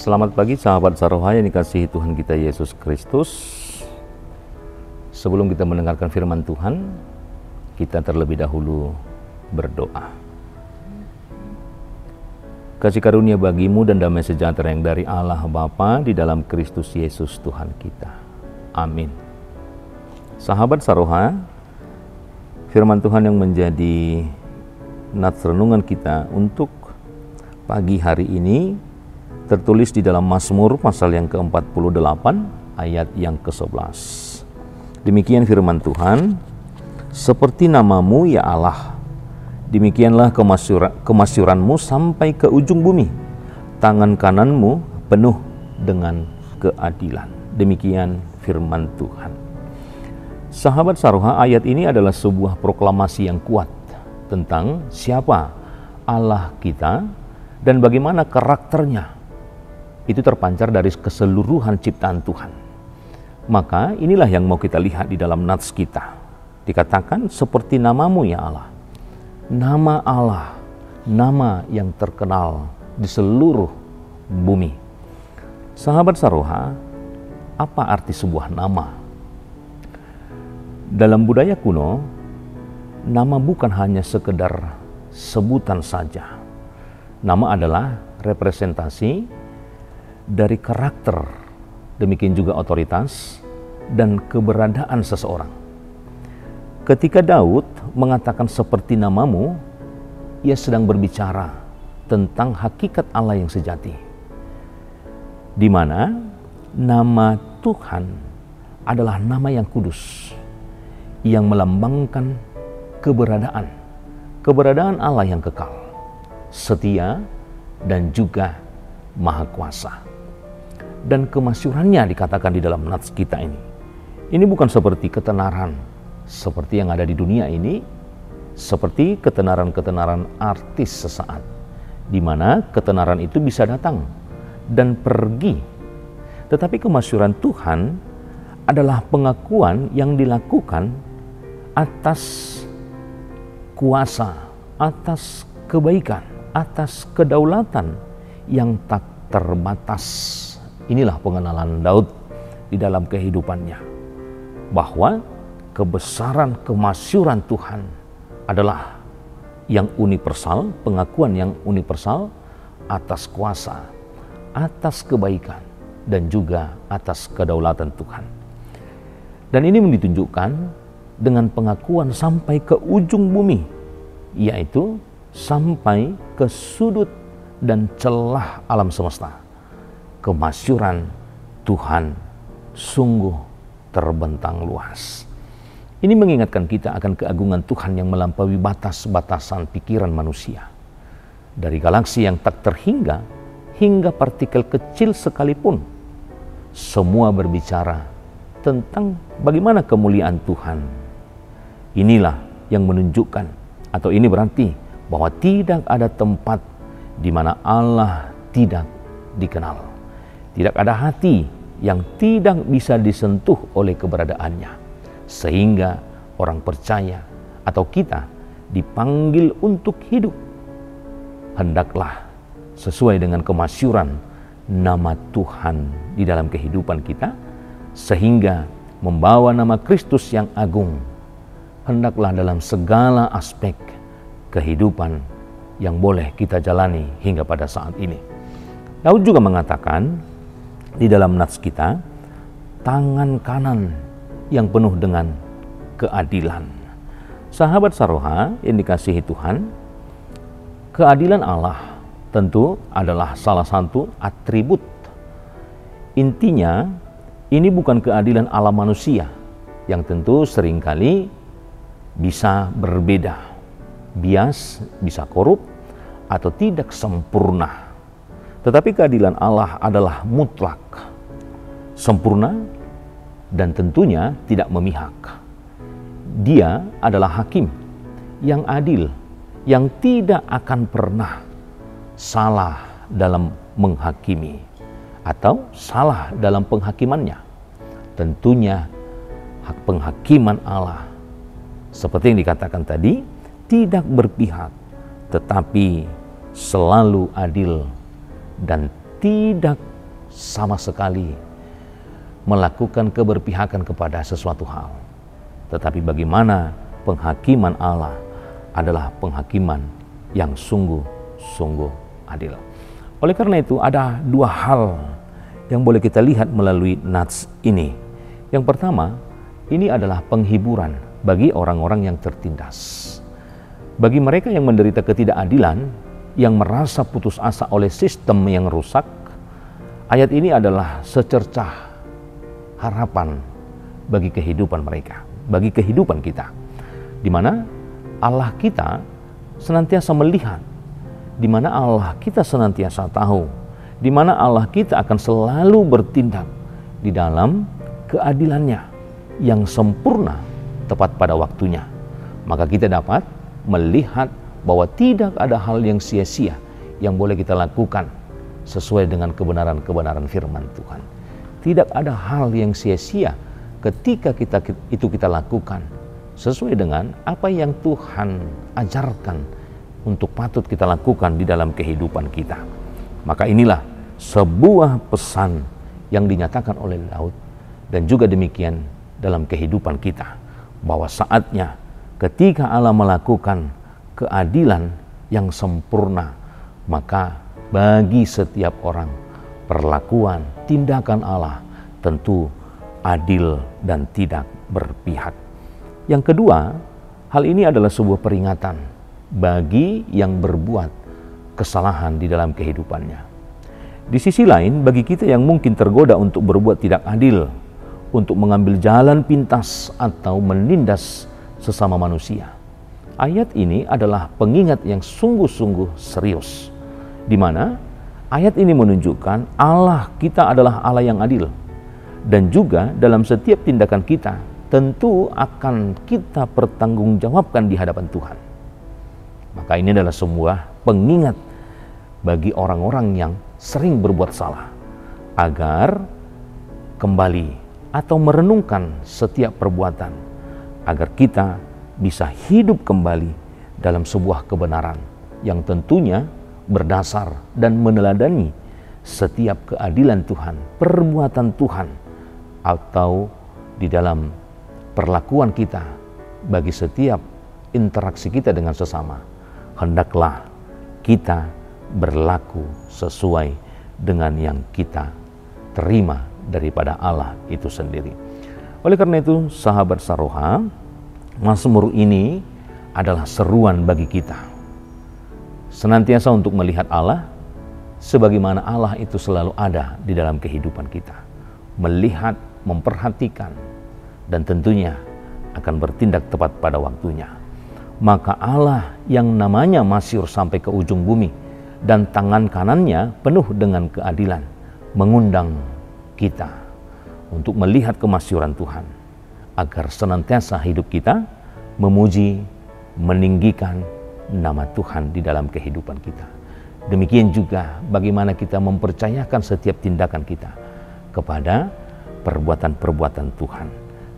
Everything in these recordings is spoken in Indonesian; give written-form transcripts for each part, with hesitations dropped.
Selamat pagi sahabat Saroha yang dikasihi Tuhan kita Yesus Kristus. Sebelum kita mendengarkan firman Tuhan, kita terlebih dahulu berdoa. Kasih karunia bagimu dan damai sejahtera yang dari Allah Bapa di dalam Kristus Yesus Tuhan kita. Amin. Sahabat Saroha, firman Tuhan yang menjadi nats renungan kita untuk pagi hari ini tertulis di dalam Mazmur pasal yang ke-48 ayat yang ke-11. Demikian firman Tuhan, seperti namamu ya Allah, demikianlah kemasyuranmu sampai ke ujung bumi, tangan kananmu penuh dengan keadilan. Demikian firman Tuhan. Sahabat Saroha, ayat ini adalah sebuah proklamasi yang kuat tentang siapa Allah kita dan bagaimana karakternya. Itu terpancar dari keseluruhan ciptaan Tuhan. Maka inilah yang mau kita lihat di dalam nats kita. Dikatakan seperti namamu ya Allah. Nama Allah, nama yang terkenal di seluruh bumi. Sahabat Saroha, apa arti sebuah nama? Dalam budaya kuno, nama bukan hanya sekedar sebutan saja. Nama adalah representasi dari karakter, demikian juga otoritas dan keberadaan seseorang. Ketika Daud mengatakan seperti namamu, ia sedang berbicara tentang hakikat Allah yang sejati, di mana nama Tuhan adalah nama yang kudus, yang melambangkan keberadaan Allah yang kekal, setia, dan juga maha kuasa. Dan kemasyurannya dikatakan di dalam nats kita ini. Ini bukan seperti ketenaran seperti yang ada di dunia ini, seperti ketenaran-ketenaran artis sesaat, di mana ketenaran itu bisa datang dan pergi. Tetapi kemasyuran Tuhan adalah pengakuan yang dilakukan atas kuasa, atas kebaikan, atas kedaulatan yang tak terbatas. Inilah pengenalan Daud di dalam kehidupannya, bahwa kebesaran kemasyuran Tuhan adalah yang universal, pengakuan yang universal atas kuasa, atas kebaikan, dan juga atas kedaulatan Tuhan. Dan ini ditunjukkan dengan pengakuan sampai ke ujung bumi, yaitu sampai ke sudut dan celah alam semesta. Kemasyuran Tuhan sungguh terbentang luas. Ini mengingatkan kita akan keagungan Tuhan yang melampaui batas-batasan pikiran manusia. Dari galaksi yang tak terhingga hingga partikel kecil sekalipun, semua berbicara tentang bagaimana kemuliaan Tuhan. Inilah yang menunjukkan, atau ini berarti bahwa tidak ada tempat di mana Allah tidak dikenal. Tidak ada hati yang tidak bisa disentuh oleh keberadaannya. Sehingga orang percaya atau kita dipanggil untuk hidup. Hendaklah sesuai dengan kemasyuran nama Tuhan di dalam kehidupan kita, sehingga membawa nama Kristus yang agung. Hendaklah dalam segala aspek kehidupan yang boleh kita jalani hingga pada saat ini. Daud juga mengatakan di dalam nats kita, tangan kanan yang penuh dengan keadilan. Sahabat Saroha yang dikasihi Tuhan, keadilan Allah tentu adalah salah satu atribut. Intinya, ini bukan keadilan ala manusia yang tentu seringkali bisa berbeda, bias, bisa korup, atau tidak sempurna. Tetapi keadilan Allah adalah mutlak, sempurna, dan tentunya tidak memihak. Dia adalah hakim yang adil, yang tidak akan pernah salah dalam menghakimi atau salah dalam penghakimannya. Tentunya hak penghakiman Allah, seperti yang dikatakan tadi, tidak berpihak, tetapi selalu adil dan tidak sama sekali melakukan keberpihakan kepada sesuatu hal. Tetapi bagaimana penghakiman Allah adalah penghakiman yang sungguh-sungguh adil. Oleh karena itu ada dua hal yang boleh kita lihat melalui nats ini. Yang pertama, ini adalah penghiburan bagi orang-orang yang tertindas. Bagi mereka yang menderita ketidakadilan, yang merasa putus asa oleh sistem yang rusak, ayat ini adalah secercah harapan bagi kehidupan mereka, bagi kehidupan kita, di mana Allah kita senantiasa melihat, di mana Allah kita senantiasa tahu, di mana Allah kita akan selalu bertindak di dalam keadilannya yang sempurna tepat pada waktunya. Maka kita dapat melihat bahwa tidak ada hal yang sia-sia yang boleh kita lakukan sesuai dengan kebenaran-kebenaran firman Tuhan. Tidak ada hal yang sia-sia ketika kita lakukan sesuai dengan apa yang Tuhan ajarkan untuk patut kita lakukan di dalam kehidupan kita. Maka inilah sebuah pesan yang dinyatakan oleh Daud, dan juga demikian dalam kehidupan kita, bahwa saatnya ketika Allah melakukan keadilan yang sempurna, maka bagi setiap orang perlakuan, tindakan Allah tentu adil dan tidak berpihak. Yang kedua, hal ini adalah sebuah peringatan bagi yang berbuat kesalahan di dalam kehidupannya. Di sisi lain, bagi kita yang mungkin tergoda untuk berbuat tidak adil, untuk mengambil jalan pintas atau menindas sesama manusia, ayat ini adalah pengingat yang sungguh-sungguh serius, di mana ayat ini menunjukkan Allah kita adalah Allah yang adil, dan juga dalam setiap tindakan kita tentu akan kita pertanggungjawabkan di hadapan Tuhan. Maka ini adalah sebuah pengingat bagi orang-orang yang sering berbuat salah, agar kembali atau merenungkan setiap perbuatan, agar kita bisa hidup kembali dalam sebuah kebenaran yang tentunya berdasar dan meneladani setiap keadilan Tuhan, perbuatan Tuhan, atau di dalam perlakuan kita bagi setiap interaksi kita dengan sesama. Hendaklah kita berlaku sesuai dengan yang kita terima daripada Allah itu sendiri. Oleh karena itu, sahabat Saroha, Mazmur ini adalah seruan bagi kita senantiasa untuk melihat Allah sebagaimana Allah itu selalu ada di dalam kehidupan kita, melihat, memperhatikan, dan tentunya akan bertindak tepat pada waktunya. Maka Allah yang namanya masyhur sampai ke ujung bumi dan tangan kanannya penuh dengan keadilan mengundang kita untuk melihat kemasyhuran Tuhan, agar senantiasa hidup kita memuji, meninggikan nama Tuhan di dalam kehidupan kita. Demikian juga bagaimana kita mempercayakan setiap tindakan kita kepada perbuatan-perbuatan Tuhan.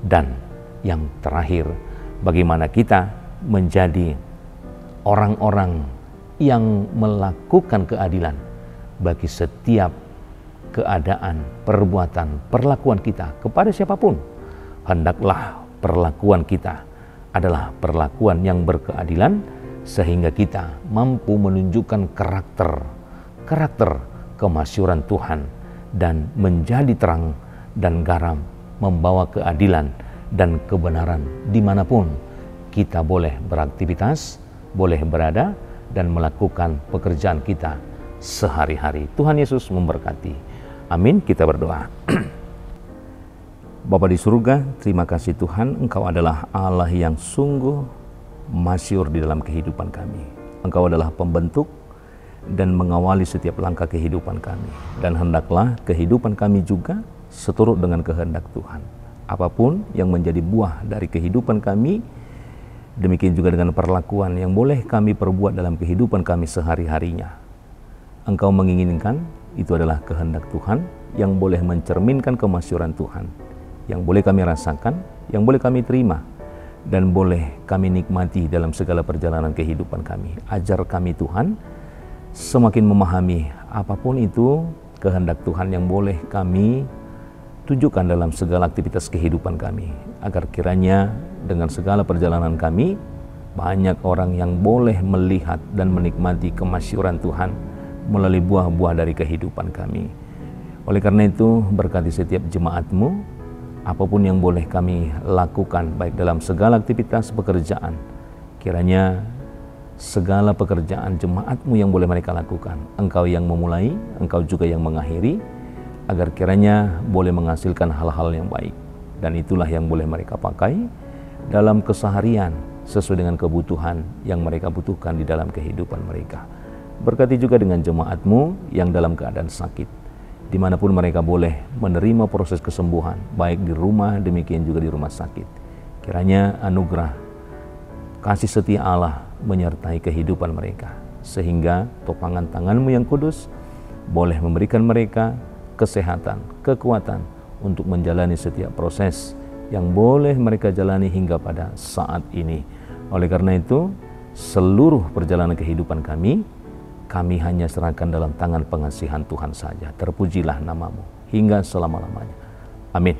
Dan yang terakhir, bagaimana kita menjadi orang-orang yang melakukan keadilan bagi setiap keadaan, perbuatan, perlakuan kita kepada siapapun. Hendaklah perlakuan kita adalah perlakuan yang berkeadilan, sehingga kita mampu menunjukkan karakter kemasyhuran Tuhan dan menjadi terang dan garam, membawa keadilan dan kebenaran dimanapun kita boleh beraktivitas, boleh berada, dan melakukan pekerjaan kita sehari-hari. Tuhan Yesus memberkati. Amin. Kita berdoa. Bapa di surga, terima kasih Tuhan, Engkau adalah Allah yang sungguh masyhur di dalam kehidupan kami. Engkau adalah pembentuk dan mengawali setiap langkah kehidupan kami. Dan hendaklah kehidupan kami juga seturut dengan kehendak Tuhan. Apapun yang menjadi buah dari kehidupan kami, demikian juga dengan perlakuan yang boleh kami perbuat dalam kehidupan kami sehari-harinya. Engkau menginginkan, itu adalah kehendak Tuhan yang boleh mencerminkan kemasyhuran Tuhan, yang boleh kami rasakan, yang boleh kami terima, dan boleh kami nikmati dalam segala perjalanan kehidupan kami. Ajar kami Tuhan, semakin memahami apapun itu kehendak Tuhan yang boleh kami tunjukkan dalam segala aktivitas kehidupan kami, agar kiranya dengan segala perjalanan kami, banyak orang yang boleh melihat dan menikmati kemasyhuran Tuhan melalui buah-buah dari kehidupan kami. Oleh karena itu, berkati setiap jemaat-Mu, apapun yang boleh kami lakukan, baik dalam segala aktivitas pekerjaan, kiranya segala pekerjaan jemaat-Mu yang boleh mereka lakukan, Engkau yang memulai, Engkau juga yang mengakhiri, agar kiranya boleh menghasilkan hal-hal yang baik. Dan itulah yang boleh mereka pakai dalam keseharian, sesuai dengan kebutuhan yang mereka butuhkan di dalam kehidupan mereka. Berkati juga dengan jemaat-Mu yang dalam keadaan sakit, dimanapun mereka boleh menerima proses kesembuhan, baik di rumah, demikian juga di rumah sakit. Kiranya anugerah kasih setia Allah menyertai kehidupan mereka, sehingga topangan tangan-Mu yang kudus boleh memberikan mereka kesehatan, kekuatan untuk menjalani setiap proses yang boleh mereka jalani hingga pada saat ini. Oleh karena itu, seluruh perjalanan kehidupan kami hanya serahkan dalam tangan pengasihan Tuhan saja. Terpujilah nama-Mu hingga selama-lamanya. Amin.